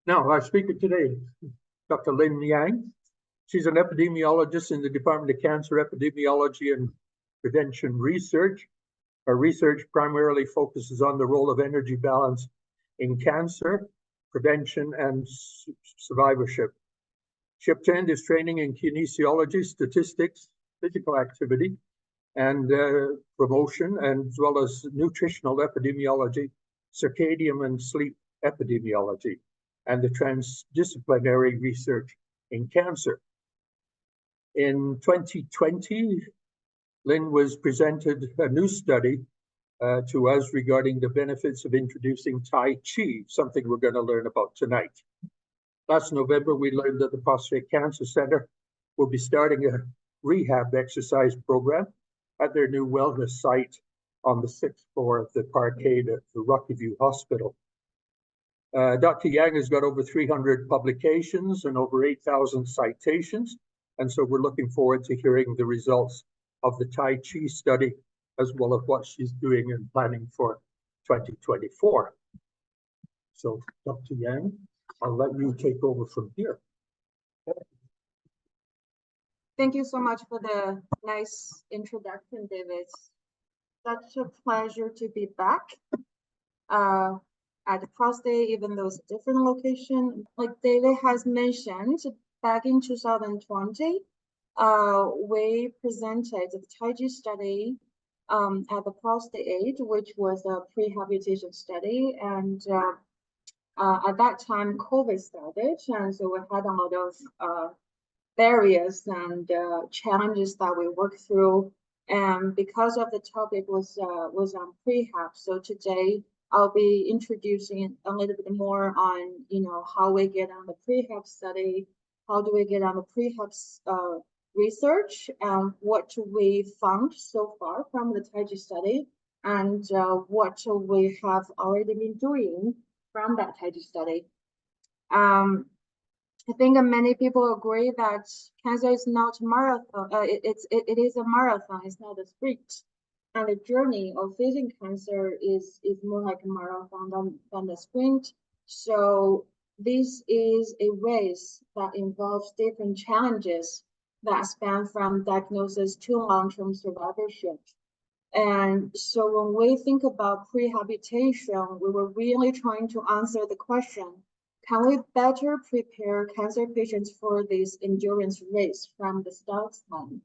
Now, our speaker today, Dr. Lin Yang. She's an epidemiologist in the Department of Cancer Epidemiology and Prevention Research. Her research primarily focuses on the role of energy balance in cancer, prevention, and survivorship. She obtained his training in kinesiology, statistics, physical activity, and promotion, as well as nutritional epidemiology, circadian and sleep epidemiology, and the transdisciplinary research in cancer. In 2020, Lin was presented a new study to us regarding the benefits of introducing Tai Chi, something we're going to learn about tonight. Last November, we learned that the Prostate Cancer Center will be starting a rehab exercise program at their new wellness site on the 6th floor of the parkade at the Rocky Hospital. Dr. Yang has got over 300 publications and over 8,000 citations, and so we're looking forward to hearing the results of the Tai Chi study, as well as what she's doing and planning for 2024. So, Dr. Yang, I'll let you take over from here. Thank you so much for the nice introduction, David. Such a pleasure to be back at the prostate, even though it's a different location. Like David has mentioned, back in 2020, we presented the Tai Chi study at the prostate, which was a prehabilitation study, and at that time, COVID started, and so we had a lot of barriers and challenges that we worked through. And because of the topic was on prehab, so today I'll be introducing a little bit more on how we get on the prehab study, how do we get on the prehab research, and what we found so far from the Tai Chi study, and what we have already been doing from that Tai Chi study. I think many people agree that cancer is not a marathon. It is a marathon. It's not a sprint. And the journey of facing cancer is more like a marathon than a sprint. So this is a race that involves different challenges that span from diagnosis to long-term survivorship. And so when we think about prehabilitation, we were really trying to answer the question, can we better prepare cancer patients for this endurance race from the start line?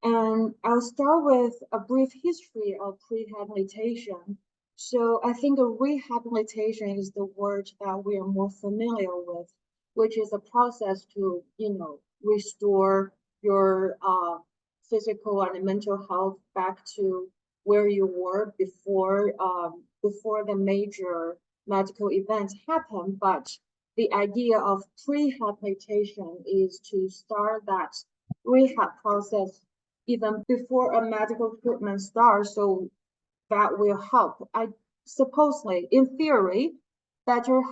And I'll start with a brief history of prehabilitation. So I think rehabilitation is the word that we are more familiar with, which is a process to, restore your physical and mental health back to where you were before the major medical events happen. But the idea of prehabilitation is to start that rehab process even before a medical treatment starts, so that will help. Supposedly, in theory, better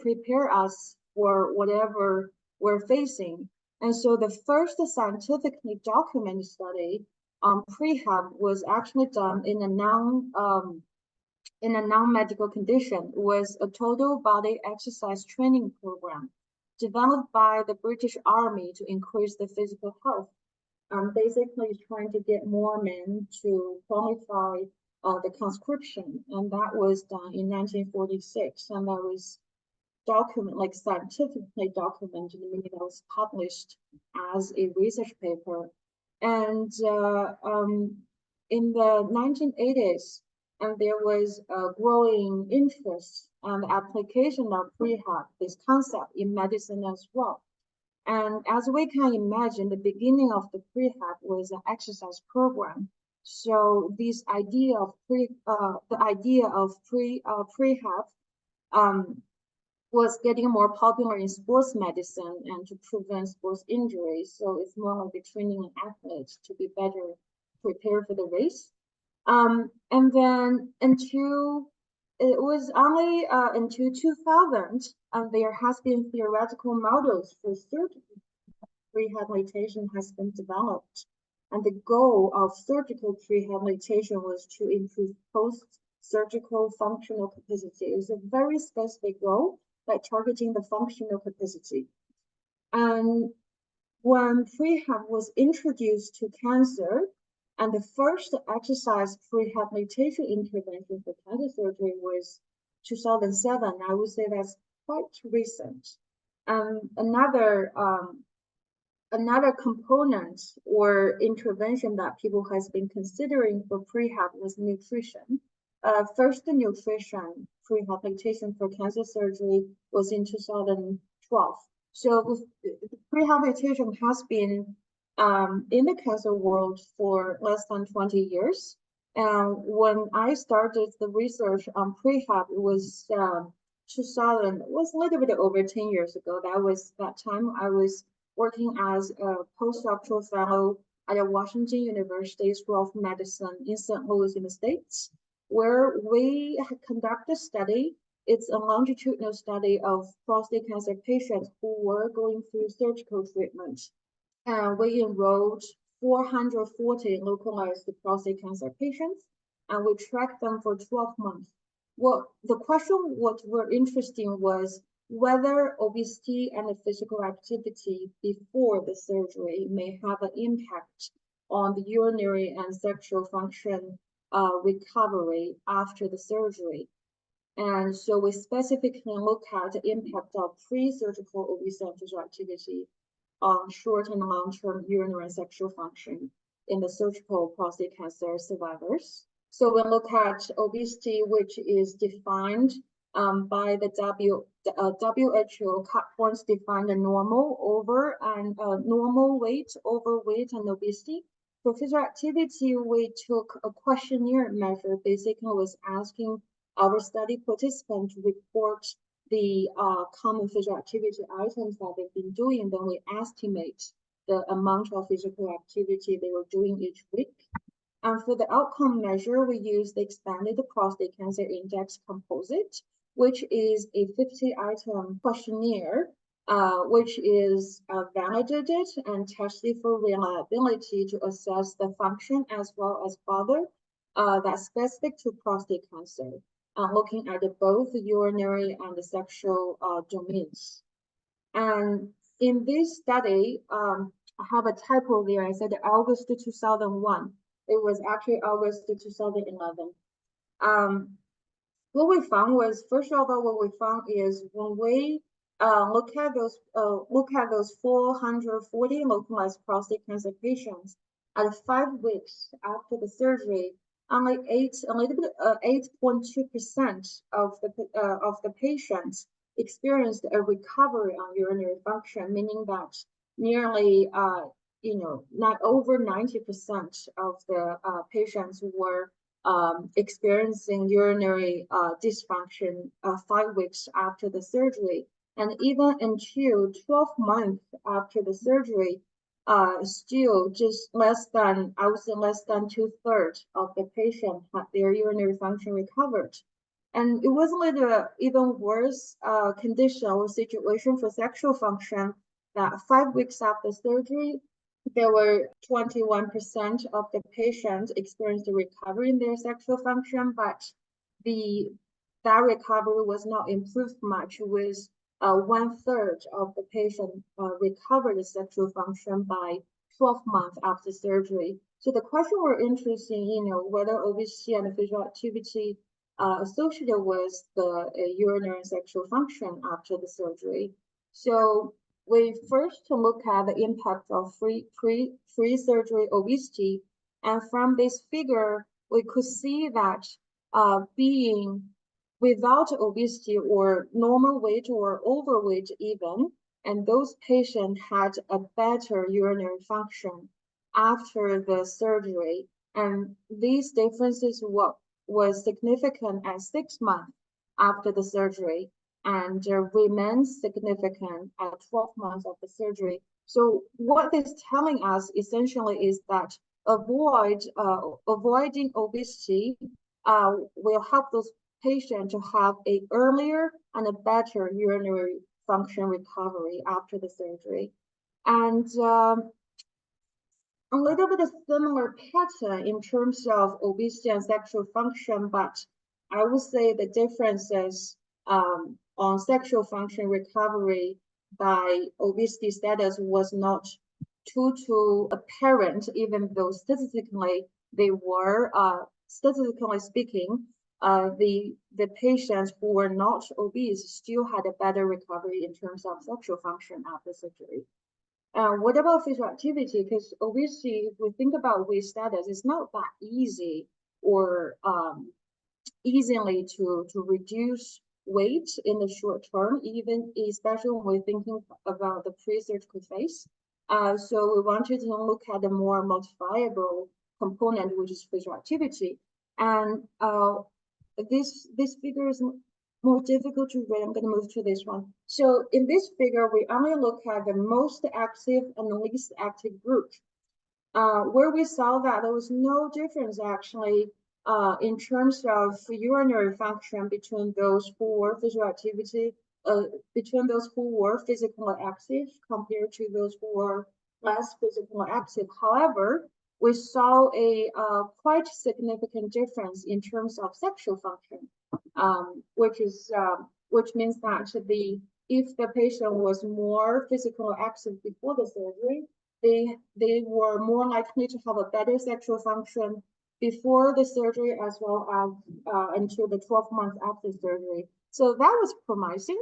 prepare us for whatever we're facing. And so the first scientifically documented study on prehab was actually done in a non-medical condition. It was a total body exercise training program developed by the British Army to increase the physical health. Basically trying to get more men to qualify the conscription, and that was done in 1946, and that was scientifically documented, meaning that was published as a research paper. And in the 1980s, and there was a growing interest and application of prehab, this concept in medicine as well. And as we can imagine, the beginning of the prehab was an exercise program. So this idea of prehab was getting more popular in sports medicine and to prevent sports injuries. So it's more like training athletes to be better prepared for the race. And then it was only until 2000, and there has been theoretical models for surgical rehabilitation has been developed. And the goal of surgical rehabilitation was to improve surgical functional capacity. It's a very specific role, like targeting the functional capacity. And when prehab was introduced to cancer, and the first exercise prehabilitation intervention for cancer surgery was 2007, I would say that's quite recent. Another component or intervention that people has been considering for prehab was nutrition. First, the nutrition prehabilitation for cancer surgery was in 2012. So prehabilitation has been in the cancer world for less than 20 years. And when I started the research on prehab, it was 2000, it was a little bit over 10 years ago. That time I was working as a postdoctoral fellow at the Washington University School of Medicine in St. Louis in the States, where we conducted a study. It's a longitudinal study of prostate cancer patients who were going through surgical treatment. And we enrolled 440 localized prostate cancer patients, and we tracked them for 12 months. What were interesting was whether obesity and physical activity before the surgery may have an impact on the urinary and sexual function recovery after the surgery. And so we specifically look at the impact of pre-surgical obesity and physical activity on short and long-term urinary and sexual function in the surgical prostate cancer survivors. So we look at obesity, which is defined by the WHO cut points define the normal weight, overweight, and obesity. For physical activity, we took a questionnaire measure, basically was asking our study participants to report the common physical activity items that they've been doing, then we estimate the amount of physical activity they were doing each week. And for the outcome measure, we use the expanded prostate cancer index composite, which is a 50-item questionnaire, which is validated and tested for reliability to assess the function as well as other that's specific to prostate cancer, looking at both the urinary and the sexual domains. And in this study, I have a typo there. I said August 2001. It was actually August 2011. What we found was, first of all, what we found is when we look at those 440 localized prostate cancer patients at 5 weeks after the surgery, only 8.2% of the patients experienced a recovery on urinary function, meaning that nearly not over 90% of the patients were experiencing urinary dysfunction 5 weeks after the surgery. And even until 12 months after the surgery, still just less than 2/3 of the patient had their urinary function recovered. And it was a little even worse condition or situation for sexual function, that 5 weeks after surgery, there were 21% of the patients experienced a recovery in their sexual function, but that recovery was not improved much, with 1/3 of the patient recovered the sexual function by 12 months after surgery. So the question we're interested in, whether obesity and physical activity associated with the urinary and sexual function after the surgery. So we first look at the impact of pre-surgery obesity, and from this figure, we could see that being without obesity or normal weight or overweight even, and those patients had a better urinary function after the surgery, and these differences was significant at 6 months after the surgery, and remains significant at 12 months of the surgery. So what this is telling us essentially is that avoiding obesity will help those patients to have an earlier and a better urinary function recovery after the surgery. And a little bit of similar pattern in terms of obesity and sexual function, but I would say the differences on sexual function recovery by obesity status was not too apparent, even though statistically they were, statistically speaking, the patients who were not obese still had a better recovery in terms of sexual function after surgery. What about physical activity? Because obesity, if we think about weight status, it's not that easy or easily to reduce weight in the short term, even especially when we're thinking about the pre-surgical phase. So we wanted to look at the more modifiable component, which is physical activity. And this figure is more difficult to read. I'm going to move to this one. So in this figure, we only look at the most active and the least active group, where we saw that there was no difference actually in terms of urinary function between those who were physical activity, between those who were physically active compared to those who were less physically active. However, we saw a quite significant difference in terms of sexual function, which means that if the patient was more physically active before the surgery, they were more likely to have a better sexual function before the surgery as well as until the 12 months after surgery. So that was promising.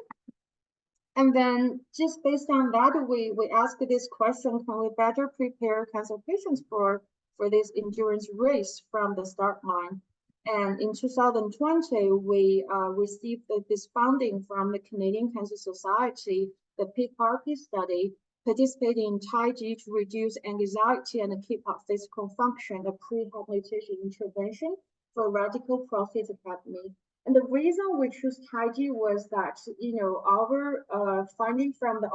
And then just based on that, we asked this question, can we better prepare cancer patients for this endurance race from the start line? And in 2020, we received this funding from the Canadian Cancer Society, the PRP study, participating in TAIGI to reduce anxiety and keep up physical function, a prehabilitation intervention for radical prostatectomy. And the reason we chose TAIGI was that, our finding from the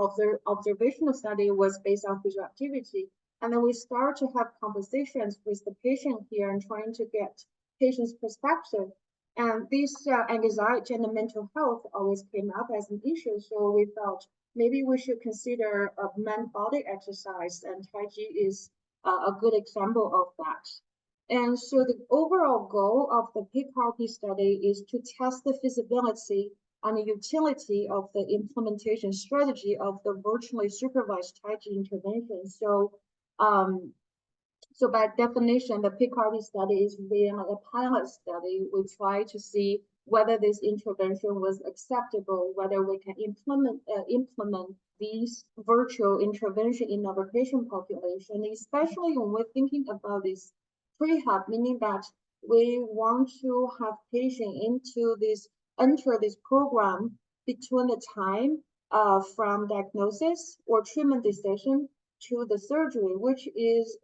observational study was based on physical activity. And then we start to have conversations with the patient here and trying to get patient's perspective. And this anxiety and the mental health always came up as an issue. So we felt maybe we should consider a mind body exercise, and TAIGI is a good example of that. And so the overall goal of the PRP study is to test the feasibility and the utility of the implementation strategy of the virtually supervised TAIGI intervention. So by definition, the PRP study is really a pilot study. We try to see whether this intervention was acceptable, whether we can implement these virtual intervention in our patient population, especially when we're thinking about this prehab, meaning that we want to have patients enter this program between the time from diagnosis or treatment decision to the surgery, which is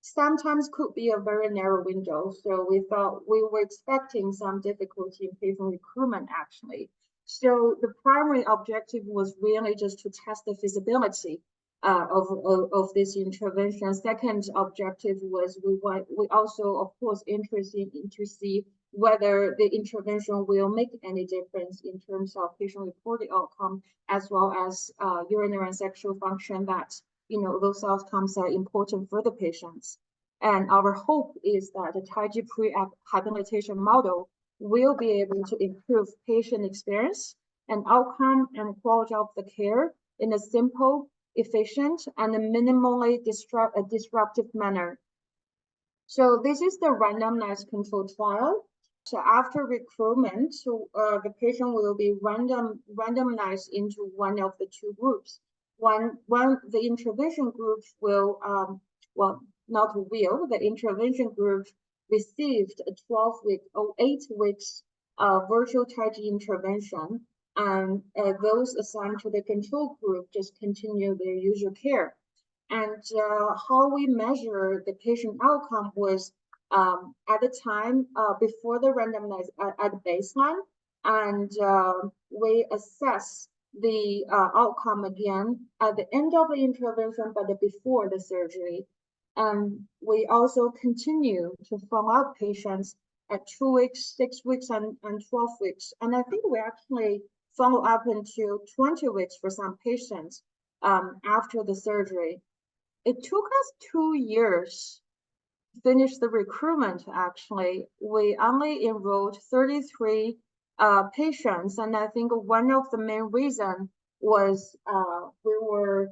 sometimes could be a very narrow window. So we thought we were expecting some difficulty in patient recruitment actually. So the primary objective was really just to test the feasibility of this intervention. Second objective was we also, of course, interested in to see whether the intervention will make any difference in terms of patient-reported outcome, as well as urinary and sexual function, that those outcomes are important for the patients. And our hope is that the TAIGI prehabilitation model will be able to improve patient experience and outcome and quality of the care in a simple, efficient, and a minimally disruptive manner. So this is the randomized control trial. So after recruitment, the patient will be randomized into one of the two groups. The intervention group will, the intervention group received a 12-week or 8 weeks virtual TAIGI intervention, and those assigned to the control group just continue their usual care. And how we measure the patient outcome was at the time before the randomized at baseline, and we assess the outcome again at the end of the intervention, but before the surgery. And we also continue to follow up patients at 2 weeks, 6 weeks, and 12 weeks. And I think we actually follow up until 20 weeks for some patients after the surgery. It took us 2 years finished the recruitment, actually, we only enrolled 33 patients. And I think one of the main reasons was we were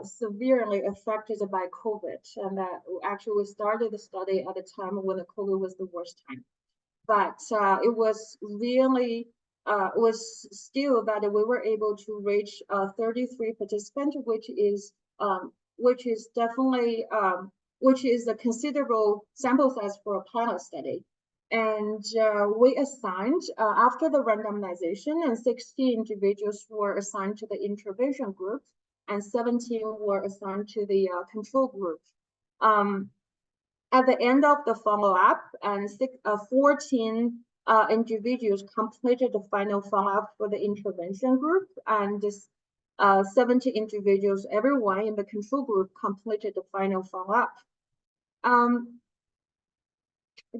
severely affected by COVID. And that actually we started the study at a time when the COVID was the worst time. But it was really, was still that we were able to reach 33 participants, which is definitely, which is a considerable sample size for a pilot study. And we assigned, after the randomization, and 60 individuals were assigned to the intervention group, and 17 were assigned to the control group. At the end of the follow-up, and 14 individuals completed the final follow-up for the intervention group, and 70 individuals, everyone in the control group, completed the final follow-up. I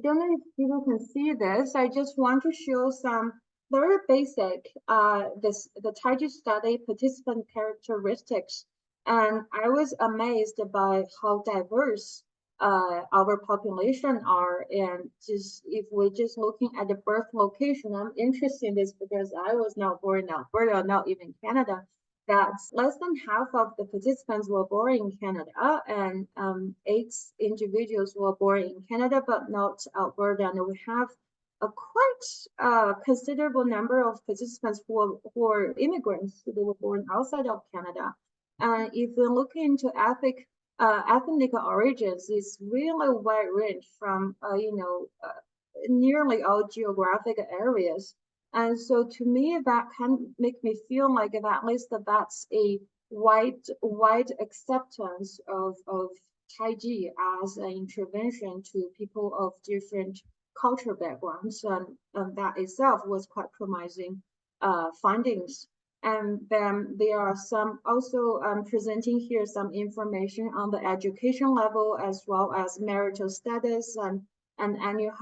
don't know if people can see this. I just want to show some very basic the TAIGI study participant characteristics, and I was amazed by how diverse our population are. And just if we're just looking at the birth location, I'm interested in this because I was not born in Alberta, not even Canada. That's less than half of the participants were born in Canada, and 8 individuals were born in Canada, but not Alberta. And we have a quite considerable number of participants who are immigrants who were born outside of Canada. And if we look into ethnic origins, it's really a wide range from nearly all geographic areas. And so to me, that can make me feel like at least that's a wide acceptance of TAIGI as an intervention to people of different cultural backgrounds, and that itself was quite promising findings. And then there are some also presenting here some information on the education level as well as marital status and annual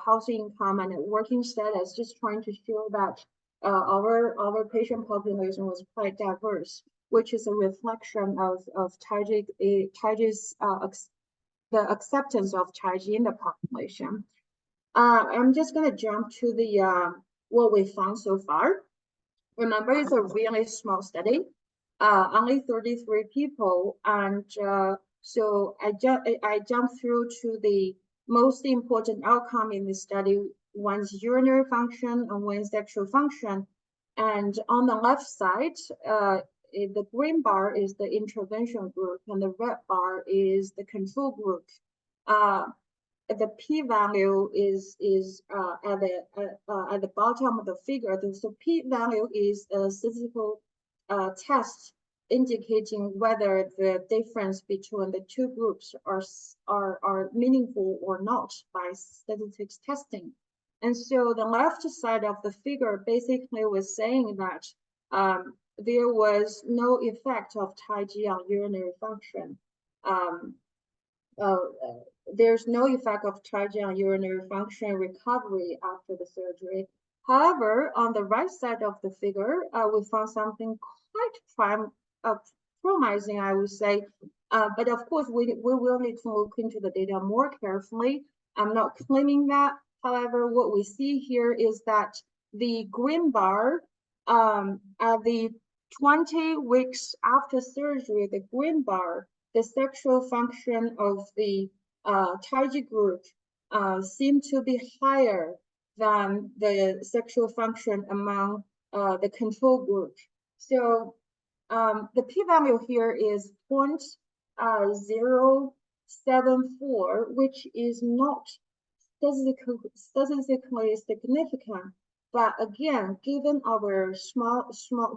housing income and working status, just trying to show that our patient population was quite diverse, which is a reflection of TAIGI's the acceptance of TAIGI in the population. I'm just going to jump to the what we found so far. Remember, it's a really small study, only 33 people, and so I jumped through to the most important outcome in the study: one's urinary function and one's sexual function. And on the left side, the green bar is the intervention group, and the red bar is the control group. The p-value is at the bottom of the figure. So p-value is a statistical test indicating whether the difference between the two groups are meaningful or not by statistics testing. And so the left side of the figure basically was saying that there was no effect of TAIGI on urinary function. There's no effect of TAIGI on urinary function recovery after the surgery. However, on the right side of the figure, we found something quite promising, I would say. But of course, we will need to look into the data more carefully. I'm not claiming that. However, what we see here is that the green bar at the 20 weeks after surgery, the green bar, the sexual function of the TAIGI group seemed to be higher than the sexual function among the control group. So the p-value here is 0.074, which is not statistically significant. But again, given our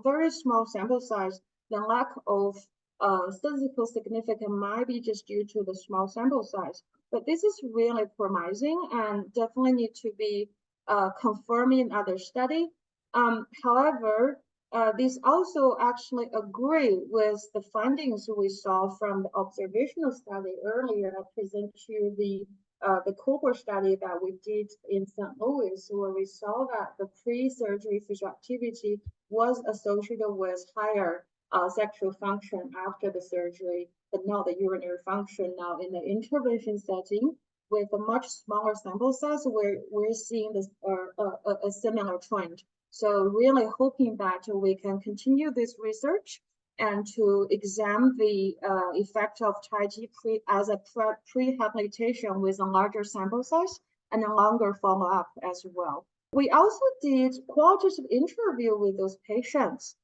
very small sample size, the lack of statistical significance might be just due to the small sample size. But this is really promising and definitely need to be confirmed in other study. However, these also actually agree with the findings we saw from the observational study earlier. I presented you the cohort study that we did in St. Louis, where we saw that the pre-surgery physical activity was associated with higher sexual function after the surgery, but not the urinary function. Now in the intervention setting, with a much smaller sample size, we're seeing this a similar trend. So really hoping that we can continue this research and to examine the effect of Tai Chi as a prehabilitation with a larger sample size and a longer follow-up as well. We also did qualitative interview with those patients.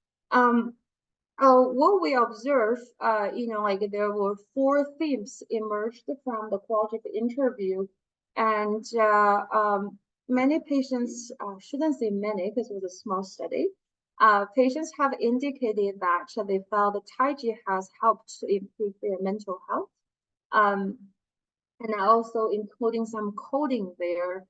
What we observed, like there were 4 themes emerged from the qualitative interview, and many patients, shouldn't say many because it was a small study, patients have indicated that they felt that Tai Chi has helped to improve their mental health, and also including some coding there.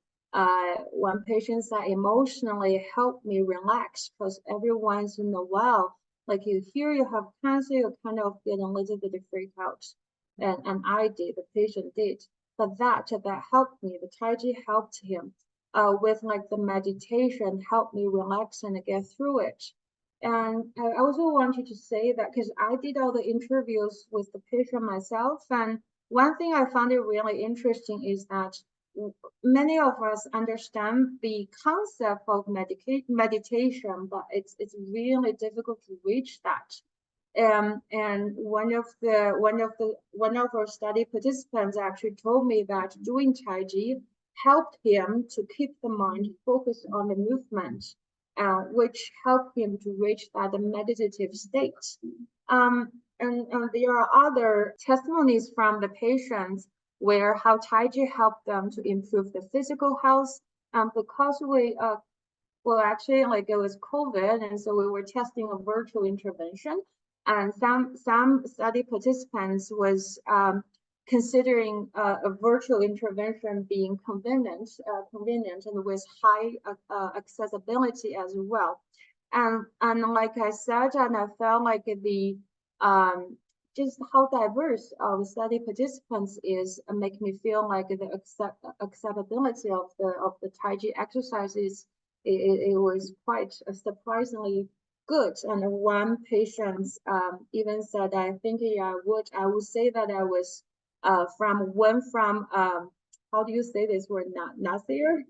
One patient said emotionally helped me relax because every once in a while, like you hear you have cancer, you kind of get a little bit freaked out. And I did, the patient did. But that helped me. The Tai Chi helped him with like the meditation, helped me relax and get through it. And I also wanted to say that because I did all the interviews with the patient myself, and one thing I found it really interesting is that many of us understand the concept of meditation, but it's really difficult to reach that. And one of our study participants actually told me that doing Tai Chi helped him to keep the mind focused on the movement, which helped him to reach that meditative state. And there are other testimonies from the patients where how Tai Chi helped them to improve the physical health. Because actually, like it was COVID, and so we were testing a virtual intervention, and some study participants was considering a virtual intervention being convenient and with high accessibility as well. And like I said, and I felt like the just how diverse our study participants is make me feel like the acceptability of the Tai Chi exercises, it was quite surprisingly good. And one patient even said, I think I would say that I was from how do you say this word? Naysayer.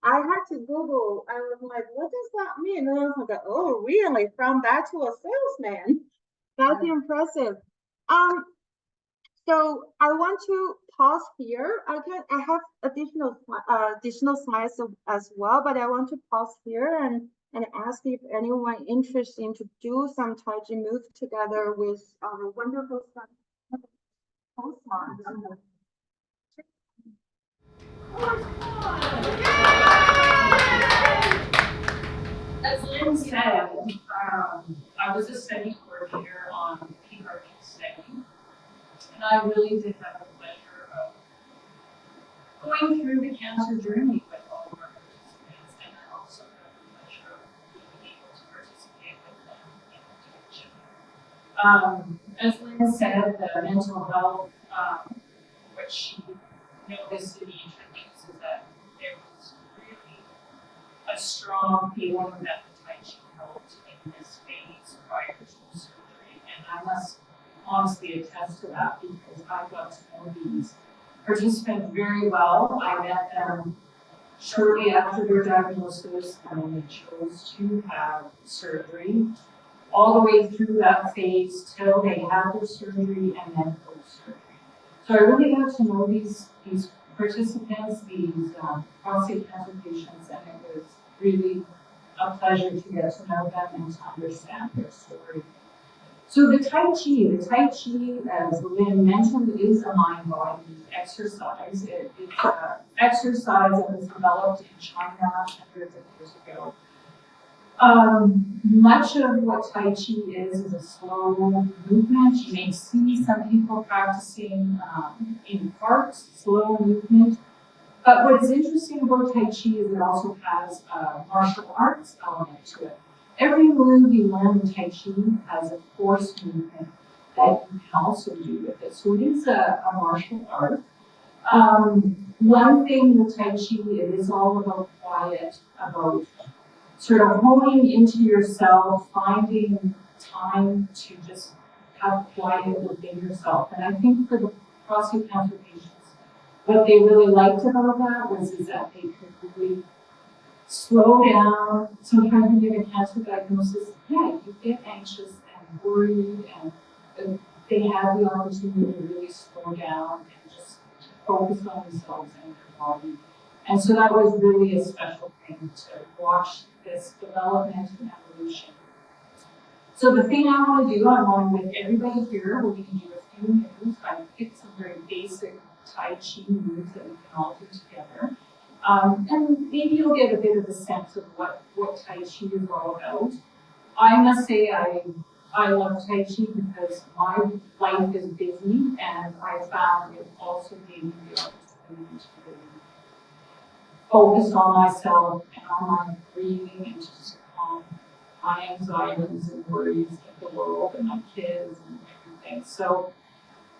I had to Google. I was like, what does that mean? And I was like, oh, really? From that to a salesman? That's impressive. So I want to pause here. I have additional slides as well, but I want to pause here and ask if anyone interested in to do some Tai Chi move together with our wonderful host. As Lin said, I was a study coordinator on PRP study, and I really did have the pleasure of going through the cancer journey with all of our participants, and I also had the pleasure of being able to participate with them in teaching. As Lin said, the mental health, what she noticed in the interviews is that there was really a strong feeling that the Tai Chi helped in this phase prior to surgery. And I must honestly attest to that because I got to know these participants very well. I met them shortly after their diagnosis and when they chose to have surgery, all the way through that phase till they had their surgery and then post-surgery. So I really got to know these participants, these prostate cancer patients, and it was really a pleasure to get to know them and to understand their story. So the Tai Chi, as Lin mentioned, is a mind-body exercise. It's an exercise that was developed in China hundreds of years ago. Much of what Tai Chi is a slow movement. You may see some people practicing in parks, slow movement. But what is interesting about Tai Chi is it also has a martial arts element to it. Every move you learn in Tai Chi has a force movement that you can also do with it. So it is a martial art. One thing with Tai Chi, it is all about quiet, about sort of honing into yourself, finding time to just have quiet within yourself. And I think for the prostate cancer patients, what they really liked about that is that they could really slow down. Sometimes when you get a cancer diagnosis, yeah, you get anxious and worried, and they have the opportunity to really slow down and just focus on themselves and their body. And so that was really a special thing to watch this development and evolution. So the thing I want to do, I want to, with everybody here, we can do a few moves. I picked some very basic Tai Chi moves that we can all do together. And maybe you'll get a bit of a sense of what Tai Chi is all about. I must say I love Tai Chi because my life is busy, and I found it also gave me the opportunity to really focus on myself and on my breathing and just calm my anxieties and worries of the world and my kids and everything. So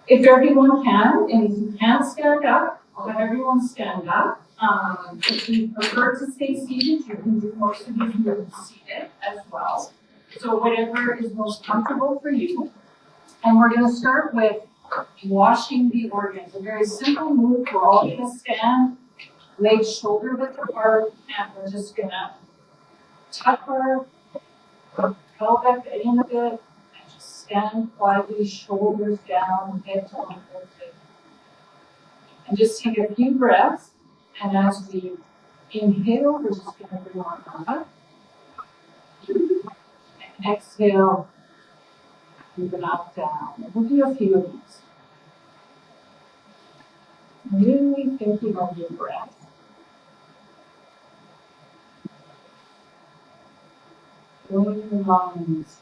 if everyone can, and if you can't stand up, I'll have everyone stand up. If you prefer to stay seated, you can do most of these moves seated as well. So whatever is most comfortable for you. And we're going to start with washing the organs. A very simple move. We're all going to stand, legs shoulder width apart, and we're just going to tuck our pelvic in a bit and just stand quietly, shoulders down, head to uplifted. And just take a few breaths, and as we inhale, we're just going to bring our arm up. And exhale, move it up, down. And we'll do a few of these. Really thinking of your breath. Filling your lungs.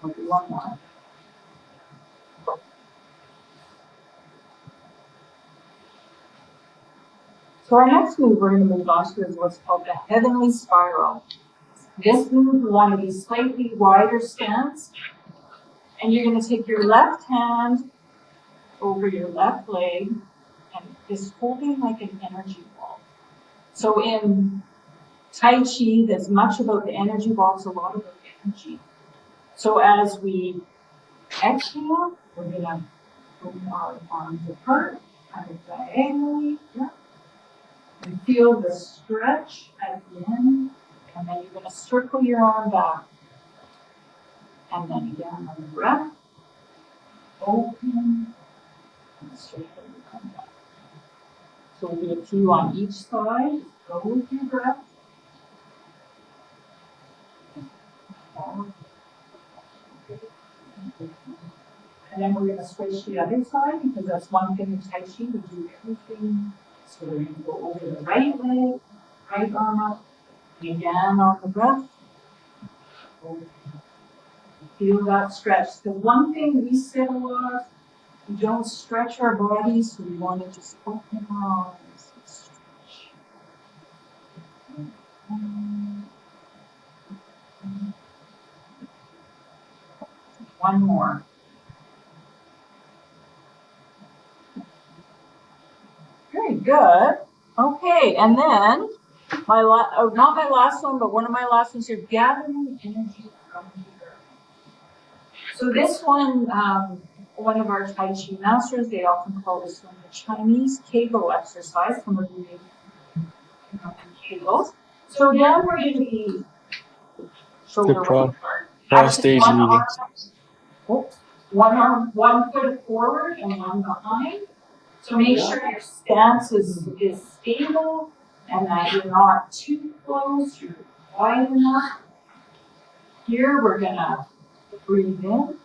We'll do one more. So our next move we're going to move on to is what's called the heavenly spiral. This move, we want to be slightly wider stance. And you're going to take your left hand over your left leg and just holding like an energy ball. So in Tai Chi, there's much about the energy ball, it's a lot about energy. So as we exhale, we're going to open our arms apart, kind of diagonally, yeah. And feel the stretch at the end, and then you're going to circle your arm back. And then again, another breath. Open, and circle your arm back. So we'll do a few on each side. Go with your breath. And then we're going to switch to the other side, because that's one thing in Tai Chi, we do everything. So we're going to go over the right leg, right arm up, and again on the breath. Feel that stretch. The one thing we said a lot, we don't stretch our bodies, so we want to just open our arms and stretch. One more. Very good. Okay, and then not my last one, but one of my last ones here, gathering energy from the earth. So this one of our Tai Chi masters, they often call this one the Chinese Kegel exercise. Some of you may know Kegels. So again, we're going to be shoulder width apart. Cross-stage meeting. One foot forward and one behind. So make sure your stance is stable and that you're not too close, you're wide enough. Here we're going to breathe in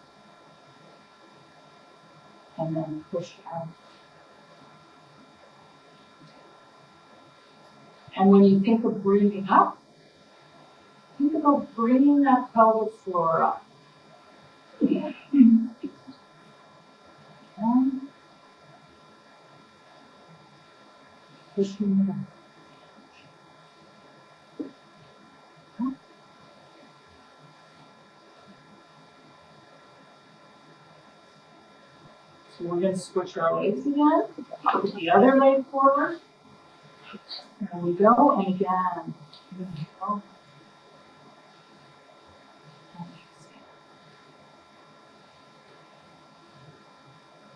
and then push out. And when you think of breathing up, think about bringing that pelvic floor up. And pushing it up. we're going to switch our legs again. Put the other leg forward. There we go. And again. There we go.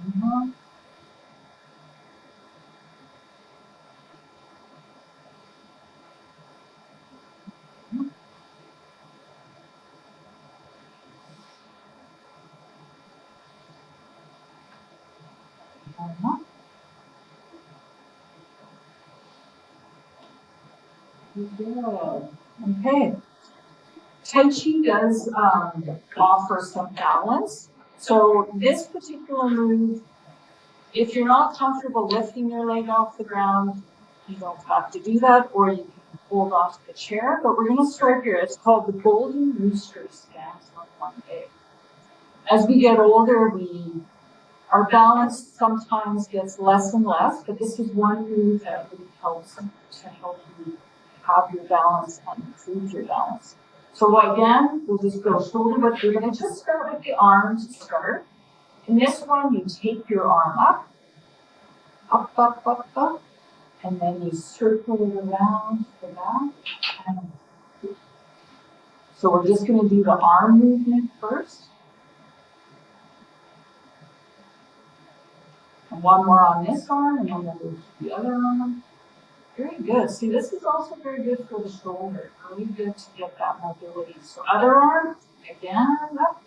Mhm. Good. Okay. Tai Chi does offer some balance. So this particular move, if you're not comfortable lifting your leg off the ground, you don't have to do that, or you can hold onto the chair. But we're going to start here. It's called the Golden Rooster Stance on one leg. As we get older, our balance sometimes gets less and less, but this is one move that really helps to help you have your balance and improve your balance. So again, we'll just go shoulder width. We're going to just start with the arm to start. In this one, you take your arm up, up, up, up, up, and then you circle it around the back. And so we're just going to do the arm movement first. And one more on this arm, and then we'll move to the other arm. Very good. See, this is also very good for the shoulder. Really good to get that mobility. So other arm, again, up.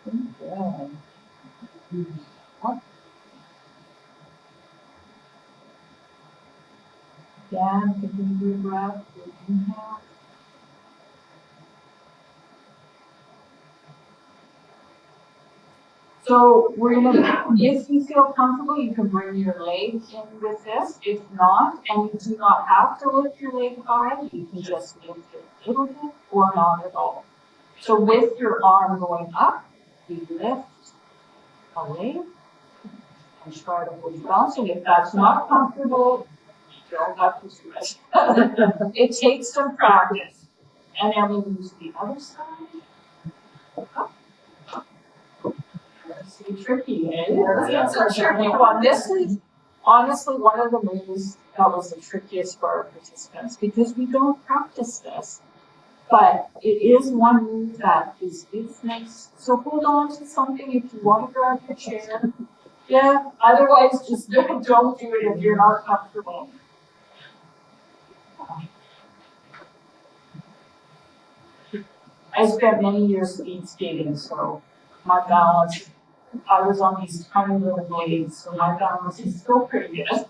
Good. Up. Again, continue your breath. Inhale. So we're gonna, if you feel comfortable, you can bring your leg in with this. If not, and you do not have to lift your leg high, you can just lift it a little bit or not at all. So with your arm going up, you lift a leg and try to hold balance. And if that's not comfortable, you don't have to do it. It takes some practice. And then we move to the other side. Up. It's tricky, eh? It's a tricky one. This is honestly one of the moves that was the trickiest for our participants because we don't practice this. But it is one move that is nice. So hold on to something if you want to grab your chair. Yeah, otherwise just don't do it if you're not comfortable. I spent many years speed skating, so my balance, I was on these tiny little blades, so my balance is still pretty good.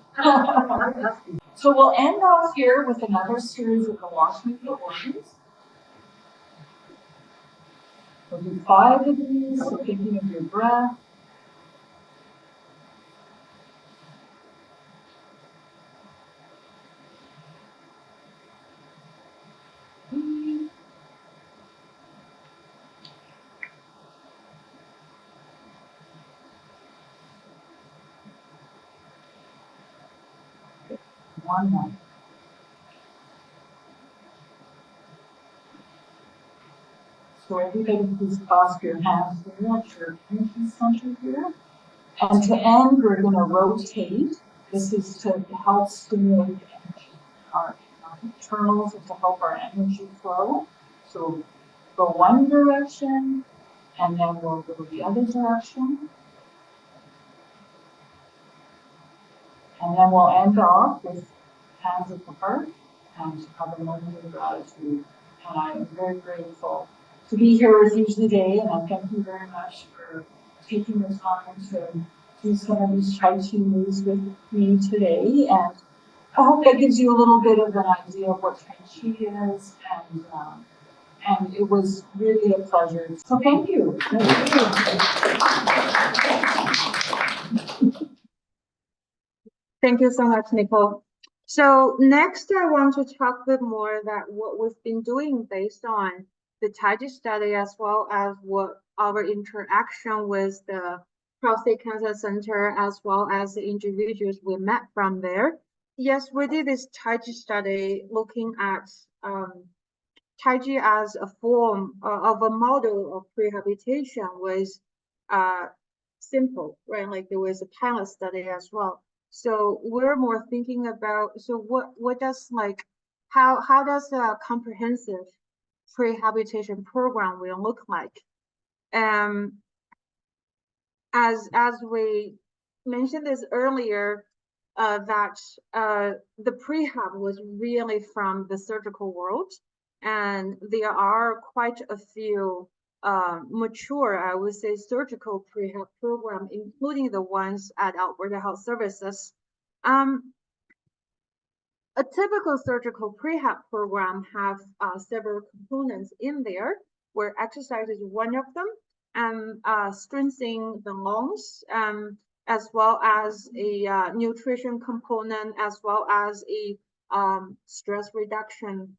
So we'll end off here with another series of the washing of the organs. We'll do 5 of these, so thinking of your breath. One more. So everybody please clasp your hands here at your energy center here. And to end, we're going to rotate. This is to help stimulate the energy, our internals, and to help our energy flow. So go one direction, and then we'll go the other direction. And then we'll end off with hands at the heart and have a moment of gratitude. And I'm very grateful to be here with you today, and I thank you very much for taking the time to do some of these Tai Chi moves with me today. And I hope that gives you a little bit of an idea of what Tai Chi is, and it was really a pleasure. So thank you. Thank you so much, Nicole. So next, I want to talk a bit more about what we've been doing based on the Tai Chi study, as well as what our interaction with the Prostate Cancer Center, as well as the individuals we met from there. Yes, we did this Tai Chi study looking at Tai Chi as a form of a model of prehabilitation with simple, right? Like there was a pilot study as well. So we're more thinking about, so what does like, how does a comprehensive prehabilitation program will look like? As we mentioned this earlier, that the prehab was really from the surgical world, and there are quite a few mature, I would say, surgical prehab program, including the ones at Alberta Health Services. A typical surgical prehab program have several components in there, where exercise is one of them, and strengthening the lungs, as well as a nutrition component, as well as a stress reduction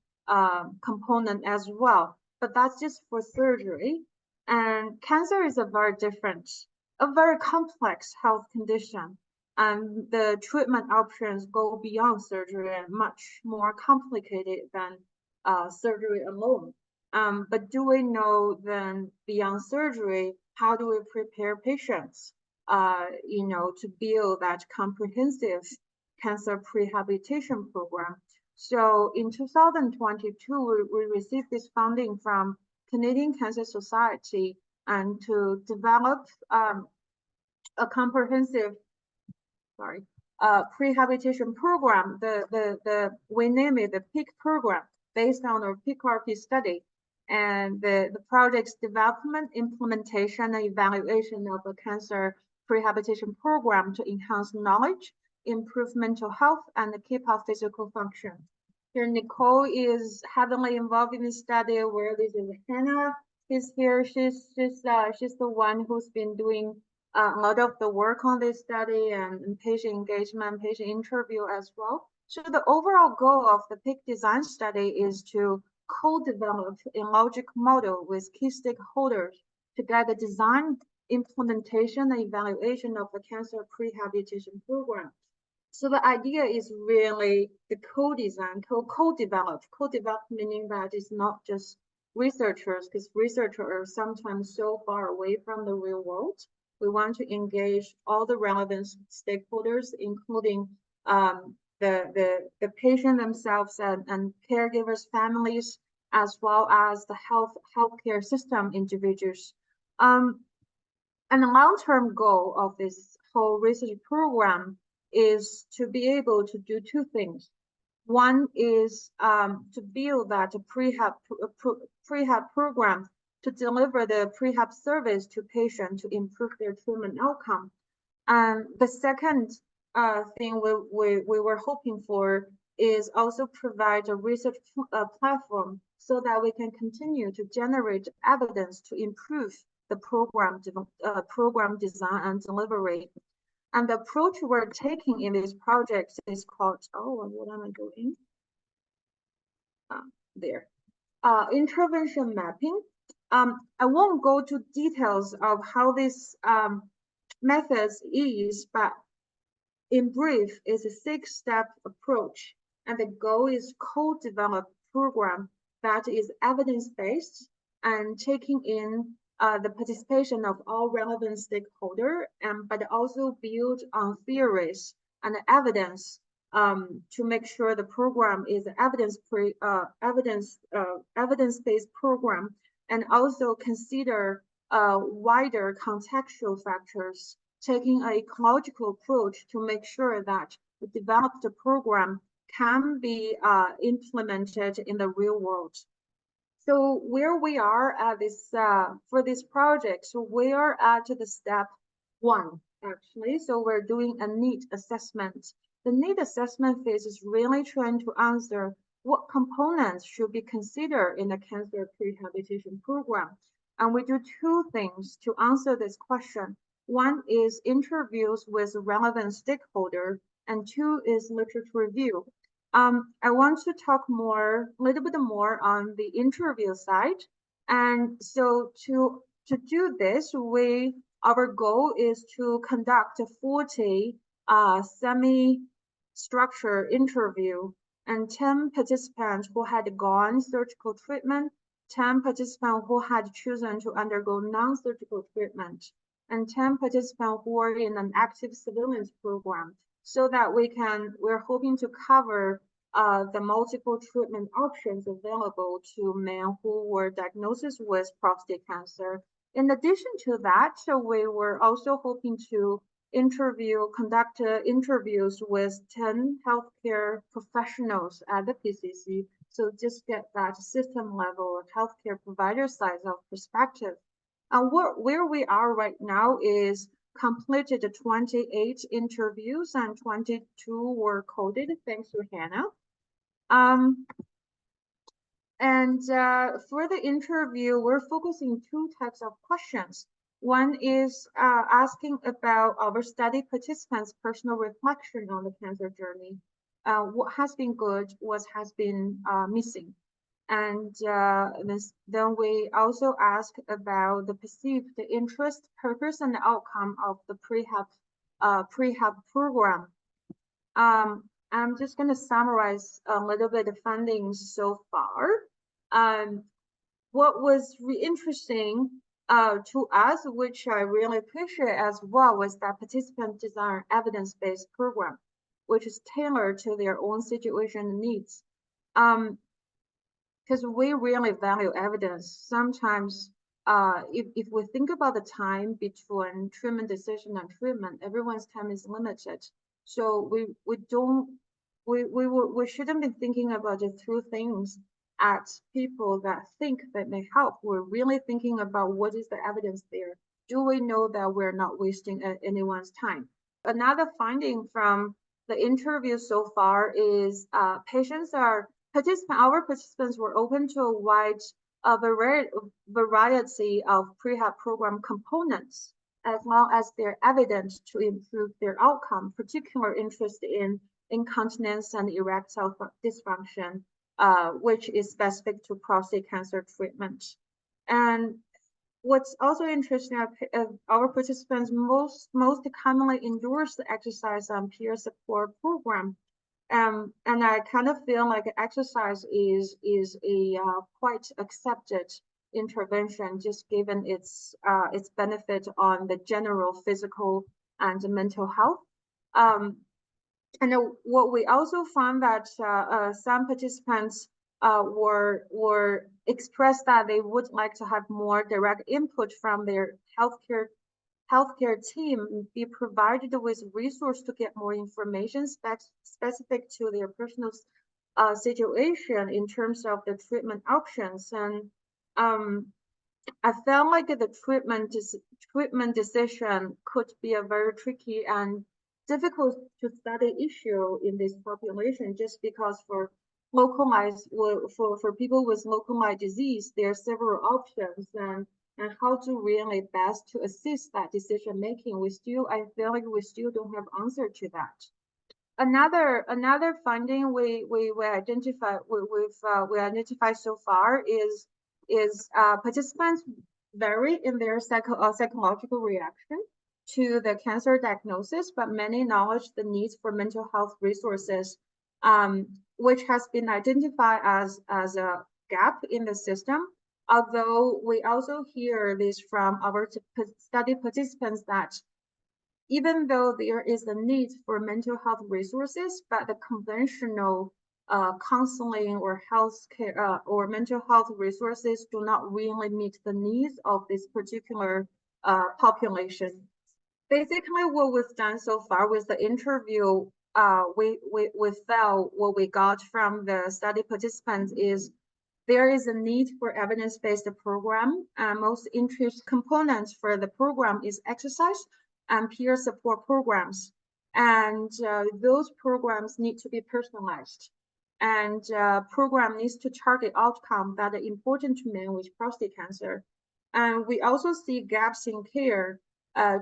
component as well. But that's just for surgery. And cancer is a very complex health condition. And the treatment options go beyond surgery and much more complicated than surgery alone. But do we know then beyond surgery, how do we prepare patients, to build that comprehensive cancer prehabilitation program? So in 2022, we received this funding from Canadian Cancer Society and to develop a comprehensive prehabilitation program. We name it the PEAK program based on our PEAK-RP study. And the project's development, implementation, and evaluation of a cancer prehabilitation program to enhance knowledge, improve mental health, and keep up physical function. Here, Nicole is heavily involved in the study, where this is Hannah is here. She's the one who's been doing a lot of the work on this study and patient engagement, patient interview as well. So the overall goal of the PEAK design study is to co-develop a logic model with key stakeholders to guide the design, implementation, and evaluation of the cancer prehabilitation program. So the idea is really the co-design, co-develop meaning that it's not just researchers, because researchers are sometimes so far away from the real world. We want to engage all the relevant stakeholders, including the patient themselves and caregivers, families, as well as the healthcare system individuals. And the long-term goal of this whole research program is to be able to do two things. One is to build that prehab program to deliver the prehab service to patients to improve their treatment outcome. And the second thing we were hoping for is also provide a research platform so that we can continue to generate evidence to improve the program design and delivery. And the approach we're taking in this project is called, what am I doing? There. Intervention mapping. I won't go to details of how this methods is, but in brief, it's a 6-step approach, and the goal is co-develop program that is evidence-based and taking in the participation of all relevant stakeholders, but also build on theories and evidence to make sure the program is an evidence-based program, and also consider wider contextual factors, taking an ecological approach to make sure that the developed program can be implemented in the real world. So where we are at this for this project, so we are at the step 1 actually. So we're doing a need assessment. The need assessment phase is really trying to answer what components should be considered in the cancer prehabilitation program. And we do 2 things to answer this question. One is interviews with relevant stakeholders, and 2 is literature review. I want to talk a little bit more on the interview side. And so to do this, our goal is to conduct 40 semi-structured interview, and 10 participants who had gone surgical treatment, 10 participants who had chosen to undergo non-surgical treatment. and 10 participants who are in an active surveillance program, so that we're hoping to cover the multiple treatment options available to men who were diagnosed with prostate cancer. In addition to that, we were also hoping to conduct interviews with 10 healthcare professionals at the PCC. So just get that system level healthcare provider size of perspective. And where we are right now is completed 28 interviews and 22 were coded, thanks to Hannah. For the interview, we're focusing 2 types of questions. One is asking about our study participants' personal reflection on the cancer journey. What has been good, what has been missing. And then we also ask about the perceived interest, purpose, and outcome of the prehab program. I'm just going to summarize a little bit of findings so far. What was interesting to us, which I really appreciate as well, was that participants design evidence-based program, which is tailored to their own situation and needs. Because we really value evidence. Sometimes, if we think about the time between treatment decision and treatment, everyone's time is limited. So we shouldn't be thinking about just through things at people that think that may help. We're really thinking about what is the evidence there. Do we know that we're not wasting anyone's time? Another finding from the interview so far is our participants were open to a wide variety of prehab program components, as well as their evidence to improve their outcome, particular interest in incontinence and erectile dysfunction, which is specific to prostate cancer treatment. And what's also interesting, our participants most commonly endorse the exercise and peer support program. And I kind of feel like exercise is a quite accepted intervention, just given its benefit on the general physical and mental health. And what we also found that some participants were expressed that they would like to have more direct input from their healthcare team, be provided with resource to get more information specific to their personal situation in terms of the treatment options. And I felt like the treatment decision could be a very tricky and difficult to study issue in this population, just because for people with localized disease, there are several options, and how to really best to assist that decision making. I feel like we still don't have answer to that. Another finding we identify so far is participants vary in their psychological reaction to the cancer diagnosis, but many acknowledge the needs for mental health resources, which has been identified as a gap in the system. Although we also hear this from our study participants that even though there is a need for mental health resources, but the conventional counseling or healthcare or mental health resources do not really meet the needs of this particular population. Basically, what we've done so far with the interview, we felt what we got from the study participants is there is a need for evidence-based program. Most interest components for the program is exercise and peer support programs. And those programs need to be personalized. And program needs to target outcomes that are important to men with prostate cancer. And we also see gaps in care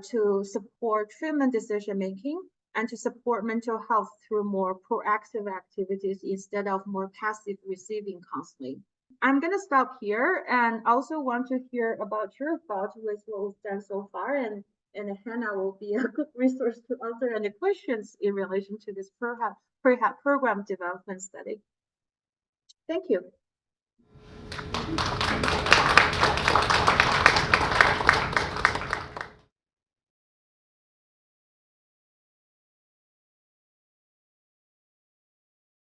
to support treatment decision-making and to support mental health through more proactive activities instead of more passive receiving counseling. I'm going to stop here and also want to hear about your thoughts with what we've done so far. And Hannah will be a good resource to answer any questions in relation to this prehab program development study. Thank you.